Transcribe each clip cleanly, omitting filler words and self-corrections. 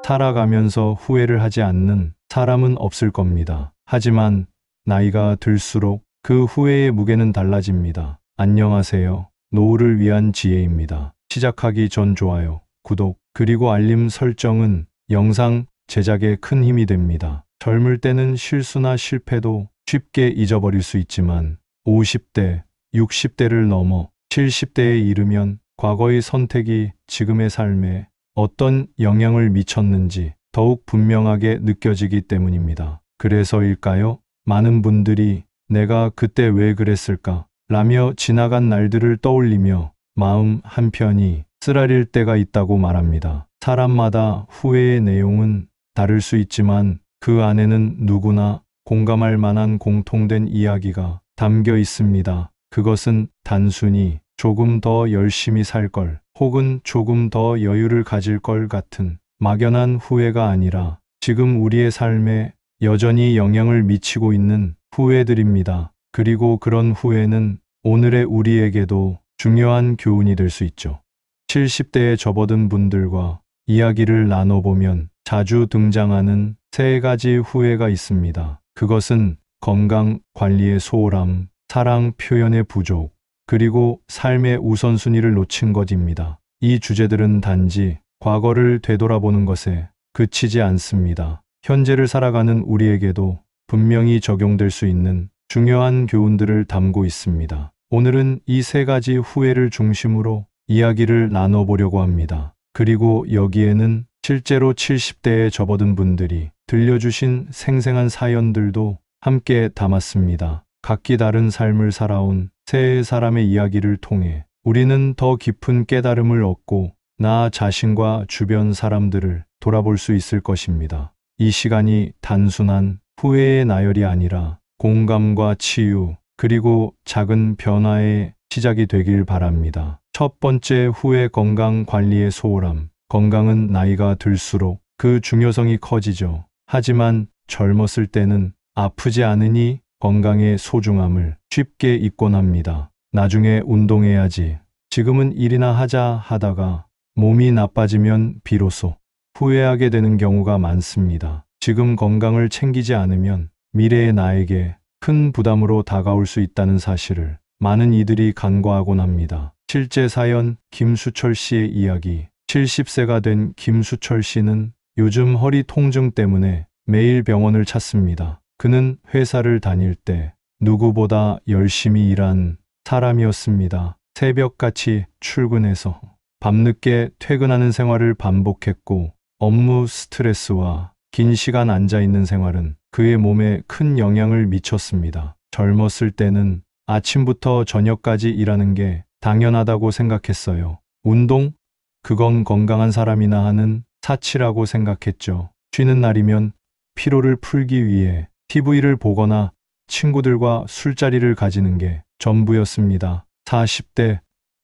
살아가면서 후회를 하지 않는 사람은 없을 겁니다. 하지만 나이가 들수록 그 후회의 무게는 달라집니다. 안녕하세요. 노후를 위한 지혜입니다. 시작하기 전 좋아요, 구독, 그리고 알림 설정은 영상 제작에 큰 힘이 됩니다. 젊을 때는 실수나 실패도 쉽게 잊어버릴 수 있지만 50대, 60대를 넘어 70대에 이르면 과거의 선택이 지금의 삶에 어떤 영향을 미쳤는지 더욱 분명하게 느껴지기 때문입니다. 그래서일까요? 많은 분들이 내가 그때 왜 그랬을까? 라며 지나간 날들을 떠올리며 마음 한편이 쓰라릴 때가 있다고 말합니다. 사람마다 후회의 내용은 다를 수 있지만 그 안에는 누구나 공감할 만한 공통된 이야기가 담겨 있습니다. 그것은 단순히 조금 더 열심히 살 걸, 혹은 조금 더 여유를 가질 걸 같은 막연한 후회가 아니라 지금 우리의 삶에 여전히 영향을 미치고 있는 후회들입니다. 그리고 그런 후회는 오늘의 우리에게도 중요한 교훈이 될 수 있죠. 70대에 접어든 분들과 이야기를 나눠보면 자주 등장하는 세 가지 후회가 있습니다. 그것은 건강 관리의 소홀함, 사랑 표현의 부족, 그리고 삶의 우선순위를 놓친 것입니다. 이 주제들은 단지 과거를 되돌아보는 것에 그치지 않습니다. 현재를 살아가는 우리에게도 분명히 적용될 수 있는 중요한 교훈들을 담고 있습니다. 오늘은 이 세 가지 후회를 중심으로 이야기를 나눠보려고 합니다. 그리고 여기에는 실제로 70대에 접어든 분들이 들려주신 생생한 사연들도 함께 담았습니다. 각기 다른 삶을 살아온 세 사람의 이야기를 통해 우리는 더 깊은 깨달음을 얻고 나 자신과 주변 사람들을 돌아볼 수 있을 것입니다. 이 시간이 단순한 후회의 나열이 아니라 공감과 치유, 그리고 작은 변화의 시작이 되길 바랍니다. 첫 번째 후회, 건강 관리의 소홀함. 건강은 나이가 들수록 그 중요성이 커지죠. 하지만 젊었을 때는 아프지 않으니 건강의 소중함을 쉽게 잊곤 합니다. 나중에 운동해야지, 지금은 일이나 하자 하다가 몸이 나빠지면 비로소 후회하게 되는 경우가 많습니다. 지금 건강을 챙기지 않으면 미래의 나에게 큰 부담으로 다가올 수 있다는 사실을 많은 이들이 간과하곤 합니다. 실제 사연, 김수철 씨의 이야기. 70세가 된 김수철 씨는 요즘 허리 통증 때문에 매일 병원을 찾습니다. 그는 회사를 다닐 때 누구보다 열심히 일한 사람이었습니다. 새벽같이 출근해서 밤늦게 퇴근하는 생활을 반복했고, 업무 스트레스와 긴 시간 앉아있는 생활은 그의 몸에 큰 영향을 미쳤습니다. 젊었을 때는 아침부터 저녁까지 일하는 게 당연하다고 생각했어요. 운동? 그건 건강한 사람이나 하는 사치라고 생각했죠. 쉬는 날이면 피로를 풀기 위해 TV를 보거나 친구들과 술자리를 가지는 게 전부였습니다. 40대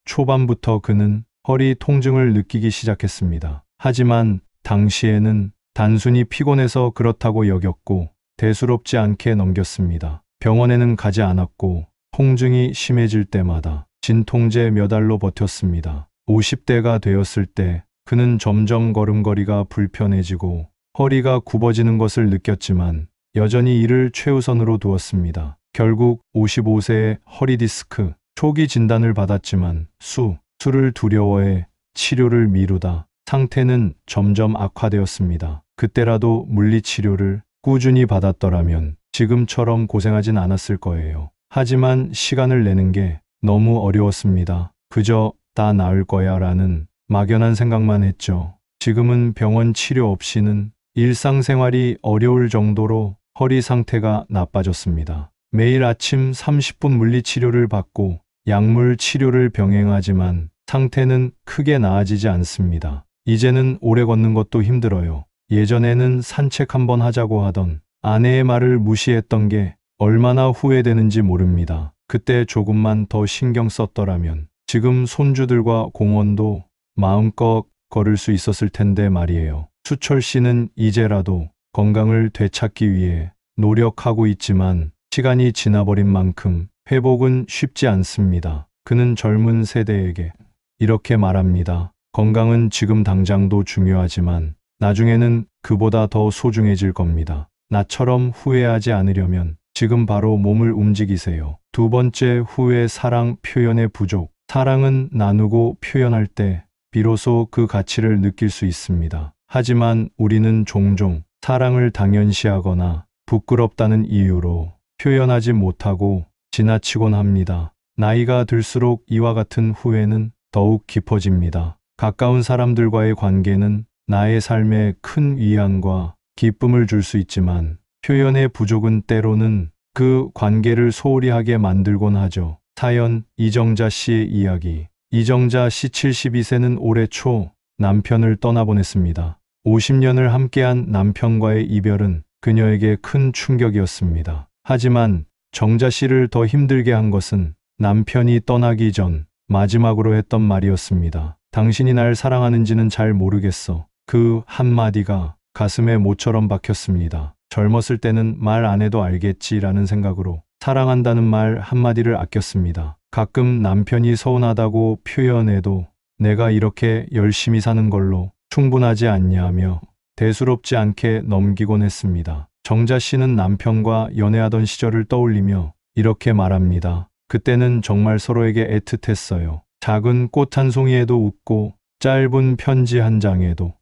초반부터 그는 허리 통증을 느끼기 시작했습니다. 하지만 당시에는 단순히 피곤해서 그렇다고 여겼고 대수롭지 않게 넘겼습니다. 병원에는 가지 않았고 통증이 심해질 때마다 진통제 몇 알로 버텼습니다. 50대가 되었을 때 그는 점점 걸음걸이가 불편해지고 허리가 굽어지는 것을 느꼈지만 여전히 이를 최우선으로 두었습니다. 결국 55세에 허리 디스크 초기 진단을 받았지만 수술을 두려워해 치료를 미루다 상태는 점점 악화되었습니다. 그때라도 물리치료를 꾸준히 받았더라면 지금처럼 고생하진 않았을 거예요. 하지만 시간을 내는 게 너무 어려웠습니다. 그저 다 나을 거야 라는 막연한 생각만 했죠. 지금은 병원 치료 없이는 일상생활이 어려울 정도로 허리 상태가 나빠졌습니다. 매일 아침 30분 물리치료를 받고 약물 치료를 병행하지만 상태는 크게 나아지지 않습니다. 이제는 오래 걷는 것도 힘들어요. 예전에는 산책 한번 하자고 하던 아내의 말을 무시했던 게 얼마나 후회되는지 모릅니다. 그때 조금만 더 신경 썼더라면 지금 손주들과 공원도 마음껏 걸을 수 있었을 텐데 말이에요. 수철 씨는 이제라도 건강을 되찾기 위해 노력하고 있지만 시간이 지나버린 만큼 회복은 쉽지 않습니다. 그는 젊은 세대에게 이렇게 말합니다. 건강은 지금 당장도 중요하지만 나중에는 그보다 더 소중해질 겁니다. 나처럼 후회하지 않으려면 지금 바로 몸을 움직이세요. 두 번째, 후회, 사랑, 표현의 부족. 사랑은 나누고 표현할 때 비로소 그 가치를 느낄 수 있습니다. 하지만 우리는 종종 사랑을 당연시하거나 부끄럽다는 이유로 표현하지 못하고 지나치곤 합니다. 나이가 들수록 이와 같은 후회는 더욱 깊어집니다. 가까운 사람들과의 관계는 나의 삶에 큰 위안과 기쁨을 줄 수 있지만 표현의 부족은 때로는 그 관계를 소홀히 하게 만들곤 하죠. 사연, 이정자 씨의 이야기. 이정자 씨 72세는 올해 초 남편을 떠나보냈습니다. 50년을 함께한 남편과의 이별은 그녀에게 큰 충격이었습니다. 하지만 정자 씨를 더 힘들게 한 것은 남편이 떠나기 전 마지막으로 했던 말이었습니다. 당신이 날 사랑하는지는 잘 모르겠어. 그 한마디가 가슴에 모처럼 박혔습니다. 젊었을 때는 말 안 해도 알겠지라는 생각으로 사랑한다는 말 한마디를 아꼈습니다. 가끔 남편이 서운하다고 표현해도 내가 이렇게 열심히 사는 걸로 충분하지 않냐며 대수롭지 않게 넘기곤 했습니다. 정자 씨는 남편과 연애하던 시절을 떠올리며 이렇게 말합니다. 그때는 정말 서로에게 애틋했어요. 작은 꽃 한 송이에도 웃고 짧은 편지 한 장에도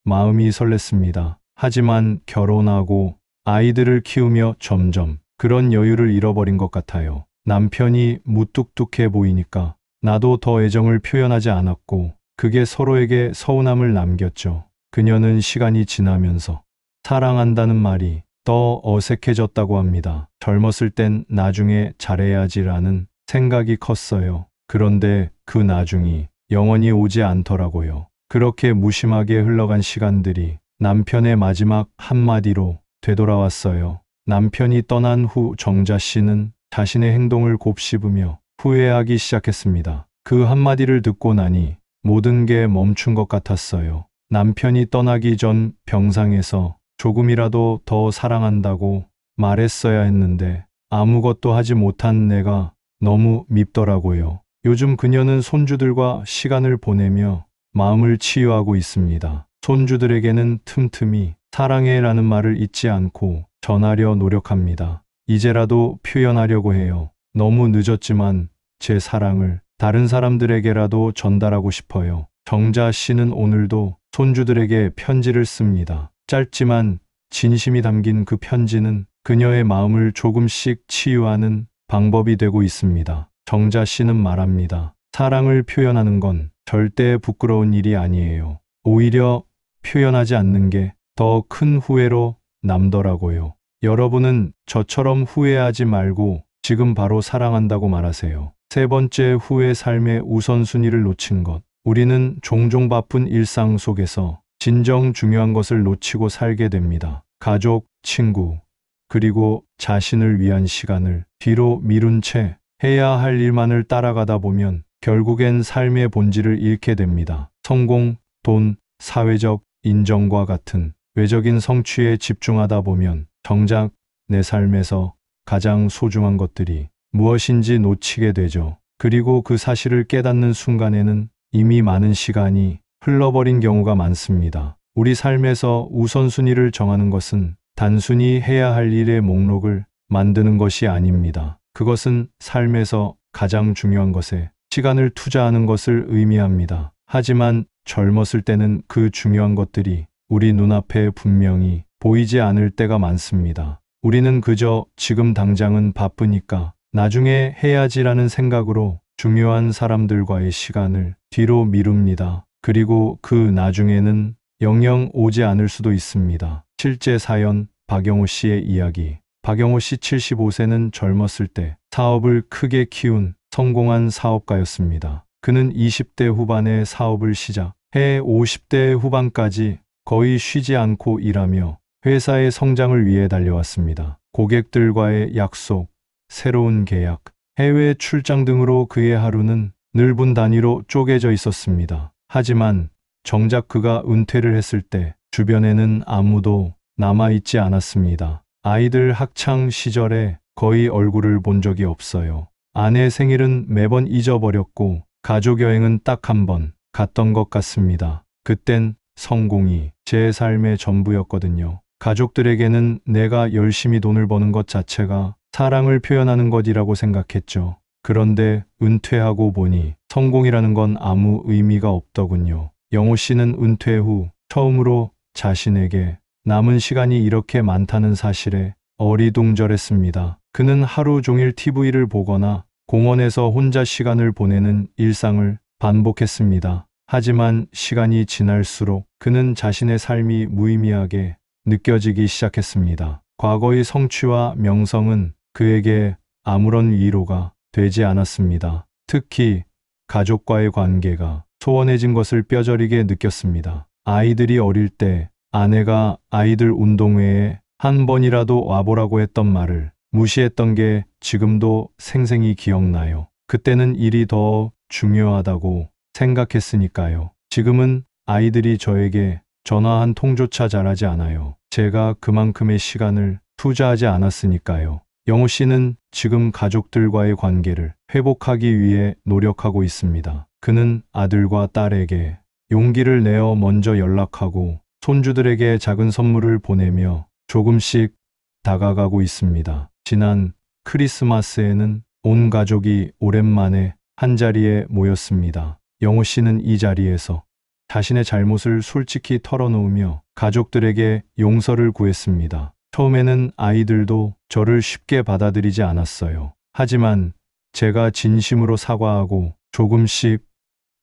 마음이 설렜습니다. 하지만 결혼하고 아이들을 키우며 점점 그런 여유를 잃어버린 것 같아요. 남편이 무뚝뚝해 보이니까 나도 더 애정을 표현하지 않았고 그게 서로에게 서운함을 남겼죠. 그녀는 시간이 지나면서 사랑한다는 말이 더 어색해졌다고 합니다. 젊었을 땐 나중에 잘해야지라는 생각이 컸어요. 그런데 그 나중이 영원히 오지 않더라고요. 그렇게 무심하게 흘러간 시간들이 남편의 마지막 한마디로 되돌아왔어요. 남편이 떠난 후 정자 씨는 자신의 행동을 곱씹으며 후회하기 시작했습니다. 그 한마디를 듣고 나니 모든 게 멈춘 것 같았어요. 남편이 떠나기 전 병상에서 조금이라도 더 사랑한다고 말했어야 했는데 아무것도 하지 못한 내가 너무 밉더라고요. 요즘 그녀는 손주들과 시간을 보내며 마음을 치유하고 있습니다. 손주들에게는 틈틈이 사랑해라는 말을 잊지 않고 전하려 노력합니다. 이제라도 표현하려고 해요. 너무 늦었지만 제 사랑을 다른 사람들에게라도 전달하고 싶어요. 정자 씨는 오늘도 손주들에게 편지를 씁니다. 짧지만 진심이 담긴 그 편지는 그녀의 마음을 조금씩 치유하는 방법이 되고 있습니다. 정자 씨는 말합니다. 사랑을 표현하는 건 절대 부끄러운 일이 아니에요. 오히려 표현하지 않는 게 더 큰 후회로 남더라고요. 여러분은 저처럼 후회하지 말고 지금 바로 사랑한다고 말하세요. 세 번째, 후회, 삶의 우선순위를 놓친 것. 우리는 종종 바쁜 일상 속에서 진정 중요한 것을 놓치고 살게 됩니다. 가족, 친구, 그리고 자신을 위한 시간을 뒤로 미룬 채 해야 할 일만을 따라가다 보면 결국엔 삶의 본질을 잃게 됩니다. 성공, 돈, 사회적 인정과 같은 외적인 성취에 집중하다 보면 정작 내 삶에서 가장 소중한 것들이 무엇인지 놓치게 되죠. 그리고 그 사실을 깨닫는 순간에는 이미 많은 시간이 흘러버린 경우가 많습니다. 우리 삶에서 우선순위를 정하는 것은 단순히 해야 할 일의 목록을 만드는 것이 아닙니다. 그것은 삶에서 가장 중요한 것에 시간을 투자하는 것을 의미합니다. 하지만 젊었을 때는 그 중요한 것들이 우리 눈앞에 분명히 보이지 않을 때가 많습니다. 우리는 그저 지금 당장은 바쁘니까 나중에 해야지라는 생각으로 중요한 사람들과의 시간을 뒤로 미룹니다. 그리고 그 나중에는 영영 오지 않을 수도 있습니다. 실제 사연, 박영호 씨의 이야기. 박영호 씨 75세는 젊었을 때 사업을 크게 키운 성공한 사업가였습니다. 그는 20대 후반에 사업을 시작해 50대 후반까지 거의 쉬지 않고 일하며 회사의 성장을 위해 달려왔습니다. 고객들과의 약속, 새로운 계약, 해외 출장 등으로 그의 하루는 늘 분 단위로 쪼개져 있었습니다. 하지만 정작 그가 은퇴를 했을 때 주변에는 아무도 남아있지 않았습니다. 아이들 학창 시절에 거의 얼굴을 본 적이 없어요. 아내 생일은 매번 잊어버렸고 가족 여행은 딱 한 번 갔던 것 같습니다. 그땐 성공이 제 삶의 전부였거든요. 가족들에게는 내가 열심히 돈을 버는 것 자체가 사랑을 표현하는 것이라고 생각했죠. 그런데 은퇴하고 보니 성공이라는 건 아무 의미가 없더군요. 영호 씨는 은퇴 후 처음으로 자신에게 남은 시간이 이렇게 많다는 사실에 어리둥절했습니다. 그는 하루 종일 TV를 보거나 공원에서 혼자 시간을 보내는 일상을 반복했습니다. 하지만 시간이 지날수록 그는 자신의 삶이 무의미하게 느껴지기 시작했습니다. 과거의 성취와 명성은 그에게 아무런 위로가 되지 않았습니다. 특히 가족과의 관계가 소원해진 것을 뼈저리게 느꼈습니다. 아이들이 어릴 때 아내가 아이들 운동회에 한 번이라도 와보라고 했던 말을 무시했던 게 지금도 생생히 기억나요. 그때는 일이 더 중요하다고 생각했으니까요. 지금은 아이들이 저에게 전화 한 통조차 잘하지 않아요. 제가 그만큼의 시간을 투자하지 않았으니까요. 영호 씨는 지금 가족들과의 관계를 회복하기 위해 노력하고 있습니다. 그는 아들과 딸에게 용기를 내어 먼저 연락하고 손주들에게 작은 선물을 보내며 조금씩 다가가고 있습니다. 지난 크리스마스에는 온 가족이 오랜만에 한자리에 모였습니다. 영호 씨는 이 자리에서 자신의 잘못을 솔직히 털어놓으며 가족들에게 용서를 구했습니다. 처음에는 아이들도 저를 쉽게 받아들이지 않았어요. 하지만 제가 진심으로 사과하고 조금씩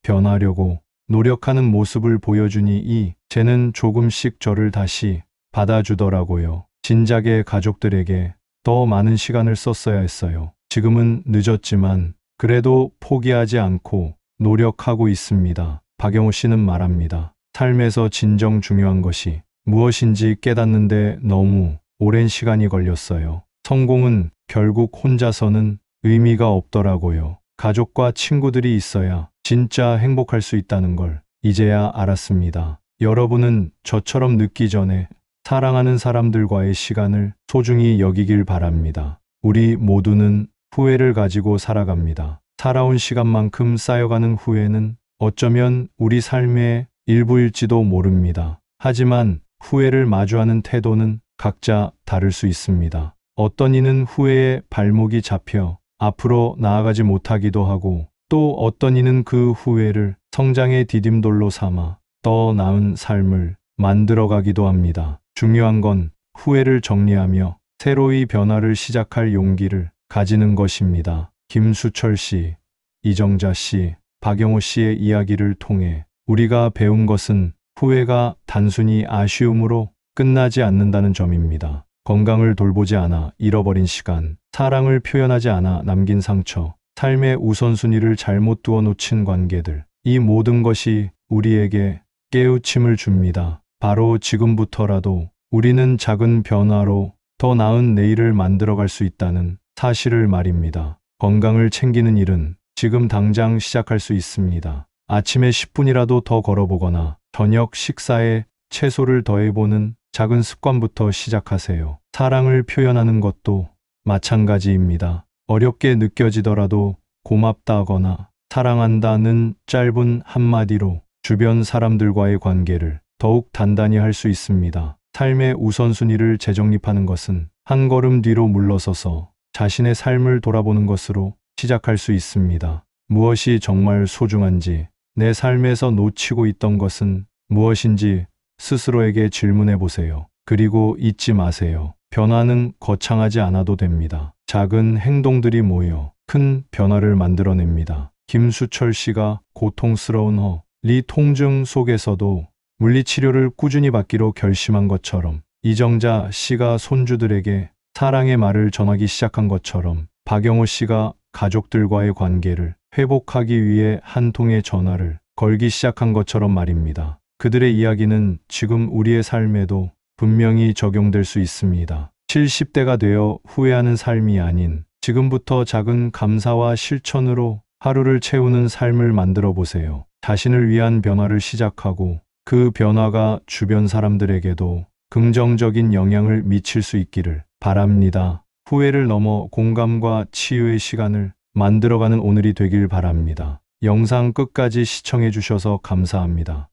변하려고 노력하는 모습을 보여주니 이제는 조금씩 저를 다시 받아주더라고요. 진작에 가족들에게 더 많은 시간을 썼어야 했어요. 지금은 늦었지만 그래도 포기하지 않고 노력하고 있습니다. 박영호 씨는 말합니다. 삶에서 진정 중요한 것이 무엇인지 깨닫는데 너무 오랜 시간이 걸렸어요. 성공은 결국 혼자서는 의미가 없더라고요. 가족과 친구들이 있어야 진짜 행복할 수 있다는 걸 이제야 알았습니다. 여러분은 저처럼 늦기 전에 사랑하는 사람들과의 시간을 소중히 여기길 바랍니다. 우리 모두는 후회를 가지고 살아갑니다. 살아온 시간만큼 쌓여가는 후회는 어쩌면 우리 삶의 일부일지도 모릅니다. 하지만 후회를 마주하는 태도는 각자 다를 수 있습니다. 어떤 이는 후회에 발목이 잡혀 앞으로 나아가지 못하기도 하고 또 어떤 이는 그 후회를 성장의 디딤돌로 삼아 더 나은 삶을 만들어가기도 합니다. 중요한 건 후회를 정리하며 새로이 변화를 시작할 용기를 가지는 것입니다. 김수철 씨, 이정자 씨, 박영호 씨의 이야기를 통해 우리가 배운 것은 후회가 단순히 아쉬움으로 끝나지 않는다는 점입니다. 건강을 돌보지 않아 잃어버린 시간, 사랑을 표현하지 않아 남긴 상처, 삶의 우선순위를 잘못 두어 놓친 관계들, 이 모든 것이 우리에게 깨우침을 줍니다. 바로 지금부터라도 우리는 작은 변화로 더 나은 내일을 만들어갈 수 있다는 사실을 말입니다. 건강을 챙기는 일은 지금 당장 시작할 수 있습니다. 아침에 10분이라도 더 걸어보거나 저녁 식사에 채소를 더해보는 작은 습관부터 시작하세요. 사랑을 표현하는 것도 마찬가지입니다. 어렵게 느껴지더라도 고맙다거나 사랑한다는 짧은 한마디로 주변 사람들과의 관계를 더욱 단단히 할 수 있습니다. 삶의 우선순위를 재정립하는 것은 한 걸음 뒤로 물러서서 자신의 삶을 돌아보는 것으로 시작할 수 있습니다. 무엇이 정말 소중한지, 내 삶에서 놓치고 있던 것은 무엇인지 스스로에게 질문해 보세요. 그리고 잊지 마세요. 변화는 거창하지 않아도 됩니다. 작은 행동들이 모여 큰 변화를 만들어냅니다. 김수철 씨가 고통스러운 허리 통증 속에서도 물리치료를 꾸준히 받기로 결심한 것처럼, 이정자 씨가 손주들에게 사랑의 말을 전하기 시작한 것처럼, 박영호 씨가 가족들과의 관계를 회복하기 위해 한 통의 전화를 걸기 시작한 것처럼 말입니다. 그들의 이야기는 지금 우리의 삶에도 분명히 적용될 수 있습니다. 70대가 되어 후회하는 삶이 아닌 지금부터 작은 감사와 실천으로 하루를 채우는 삶을 만들어 보세요. 자신을 위한 변화를 시작하고 그 변화가 주변 사람들에게도 긍정적인 영향을 미칠 수 있기를 바랍니다. 후회를 넘어 공감과 치유의 시간을 만들어가는 오늘이 되길 바랍니다. 영상 끝까지 시청해 주셔서 감사합니다.